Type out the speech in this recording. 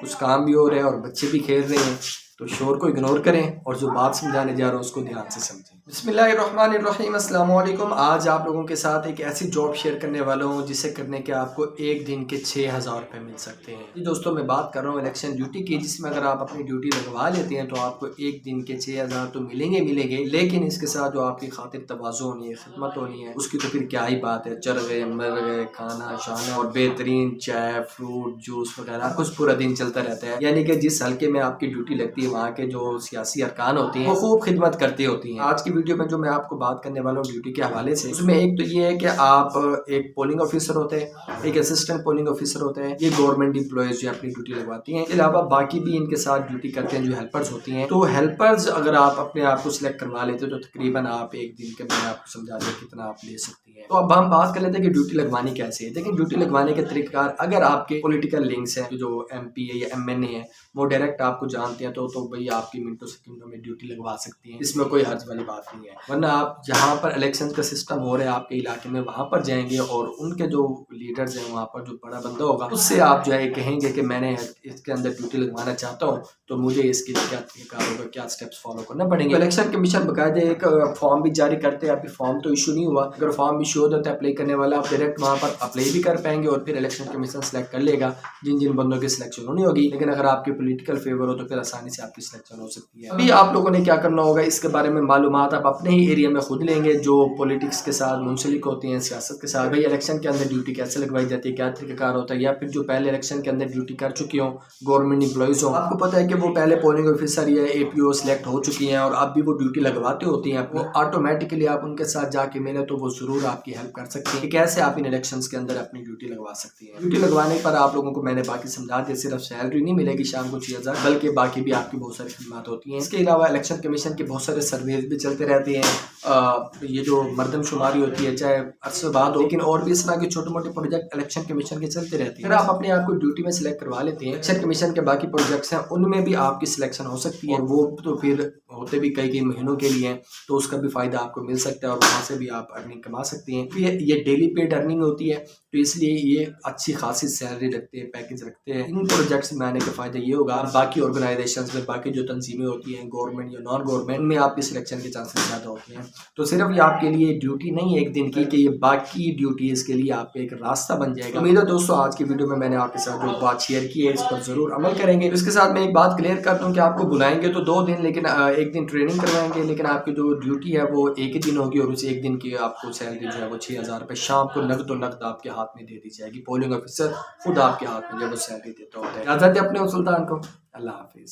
कुछ काम भी हो रहा है और बच्चे भी खेल रहे हैं, तो शोर को इग्नोर करें और जो बात समझाने जा रहा हूँ उसको ध्यान से समझें। बिस्मिल्लाहिर्रहमानिर्रहीम, अस्सलाम वालेकुम। आज आप लोगों के साथ एक ऐसी जॉब शेयर करने वाला हूँ जिसे करने के आपको एक दिन के 6000 रुपये मिल सकते हैं। जी दोस्तों, मैं बात कर रहा हूँ इलेक्शन ड्यूटी की, जिसमें अगर आप अपनी ड्यूटी लगवा लेते हैं तो आपको एक दिन के 6000 तो मिलेंगे, लेकिन इसके साथ जो आपकी खातिर तवाज़ु होनी है, खिदमत होनी है, उसकी तो फिर क्या ही बात है। चर गए मर गए, खाना शाना और बेहतरीन चाय फ्रूट जूस वगैरह कुछ पूरा दिन चलता रहता है। यानी कि जिस हल्के में आपकी ड्यूटी लगती है वहाँ के जो सियासी अरकान होते हैं वो खूब खिदमत करती होती हैं। आज की वीडियो में जो मैं आपको बात करने वाला हूँ ड्यूटी के हवाले से, उसमें एक तो ये है कि आप एक पोलिंग ऑफिसर होते हैं, एक असिस्टेंट पोलिंग ऑफिसर होते हैं, ये गवर्नमेंट एम्प्लॉयज जो अपनी ड्यूटी लगवाती हैं। इसके अलावा बाकी भी इनके साथ ड्यूटी करते हैं जो हेल्पर्स होती हैं। तो हेल्पर्स अगर आप अपने आप को सिलेक्ट करवा लेते हो तो तकरीबन आप एक दिन के, मैंने आपको समझा दिया कितना आप ले सकती हैं। तो अब हम बात कर लेते हैं कि ड्यूटी लगवानी कैसे है। देखिए, ड्यूटी लगवाने के तरीकेकार, अगर आपके पॉलिटिकल लिंक्स हैं, जो MP है या MNA है, वो डायरेक्ट आपको जानते हैं तो भाई आपकी मिनटों सेकंडों में ड्यूटी लगवा सकती हैं, इसमें कोई हर्ज वाली बात नहीं है। वरना आप जहाँ पर इलेक्शन का सिस्टम हो रहा है आपके इलाके में, वहाँ पर जाएंगे और उनके जो लीडर्स हैं, वहाँ पर जो बड़ा बंदा होगा, उससे आप जो है कहेंगे कि मैंने इसके अंदर ड्यूटी लगवाना चाहता हूँ, तो मुझे इसके लिए क्या तरीका होगा, क्या स्टेप्स फॉलो करना पड़ेंगे। तो इलेक्शन कमीशन बाकायदे एक फॉर्म भी जारी करते हैं। अभी फॉर्म तो इशू नहीं हुआ, अगर फॉर्म इशू होता है अप्लाई करने वाला, आप डायरेक्ट वहाँ पर अप्लाई भी कर पाएंगे और फिर इलेक्शन कमीशन सेलेक्ट कर लेगा जिन जिन बंदों की सिलेक्शन होनी होगी। लेकिन अगर आपके पॉलिटिकल फेवर हो तो फिर आसानी से आपकी सिलेक्शन हो सकती है। अभी आप लोगों ने क्या करना होगा, इसके बारे में मालूमात आप अपने ही एरिया में खुद लेंगे जो पॉलिटिक्स के साथ मुंसलिक होती हैं, सियासत के साथ। भाई इलेक्शन के अंदर ड्यूटी कैसे लगवाई जाती है, क्या तरीकाकार होता है, या फिर जो पहले इलेक्शन के अंदर ड्यूटी कर चुकी हो, गवर्नमेंट एम्प्लॉइज हो, आपको पता है कि वो पहले पोलिंग ऑफिसर या APO सिलेक्ट हो चुकी हैं और अब भी वो ड्यूटी लगवाते होती हैं अपनी, ऑटोमेटिकली आप उनके साथ जाके मिले तो वो जरूर आपकी हेल्प कर सकती है कि कैसे आप इन इलेक्शंस के अंदर अपनी ड्यूटी लगवा सकती हैं। ड्यूटी लगवाने पर आप लोगों को मैंने बाकी समझा दिया, सिर्फ सैलरी नहीं मिलेगी शाम को 6000, बल्कि बाकी भी आपकी बहुत सारी खिदमत होती हैं। इसके अलावा इलेक्शन कमीशन के बहुत सारे सर्वेज भी चलते रहते हैं। ये जो मर्दमशुमारी होती है, चाहे अरसे बाद हो, लेकिन और भी इस तरह के छोटे मोटे प्रोजेक्ट इलेक्शन कमीशन के चलते रहते हैं। अगर आप अपने आप को ड्यूटी में सिलेक्ट करवा लेते हैं, इलेक्शन कमीशन के बाकी प्रोजेक्ट्स हैं उनमें भी आपकी सिलेक्शन हो सकती है, और वो तो फिर होते भी कई महीनों के लिए, तो उसका भी फायदा आपको मिल सकता है और वहाँ से भी आप अर्निंग कमा सकती हैं। ये डेली पेड अर्निंग होती है, तो इसलिए ये अच्छी खासी सैलरी रखते हैं, पैकेज रखते हैं। इन प्रोजेक्ट्स में आने का फायदा ये होगा, बाकी ऑर्गेनाइजेशंस में, बाकी जो तंजीमें होती हैं गवर्नमेंट या नॉन गवर्नमेंट, में आपकी सिलेक्शन के चांसेस ज़्यादा होते हैं। तो सिर्फ ये आपके लिए ड्यूटी नहीं है एक दिन की, कि ये बाकी ड्यूटीज़ के लिए आपका एक रास्ता बन जाएगा। उम्मीद है दोस्तों आज की वीडियो में मैंने आपके साथ जो बात शेयर की है इस पर जरूर अमल करेंगे। इसके साथ मैं एक बात क्लियर कर दूं कि आपको बुलाएंगे तो 2 दिन, लेकिन एक दिन ट्रेनिंग करवाएंगे, लेकिन आपकी जो ड्यूटी है वो एक ही दिन होगी और उस एक दिन की आपको सैलरी जो है वो 6000 रुपये शाम को नकद आपके हाथ में दे दी जाएगी। पोलिंग ऑफिसर खुद आपके हाथ में जब वो सैलरी देता होता है। इजाज़त है अपने सुल्तान को। अल्लाह हाफिज़।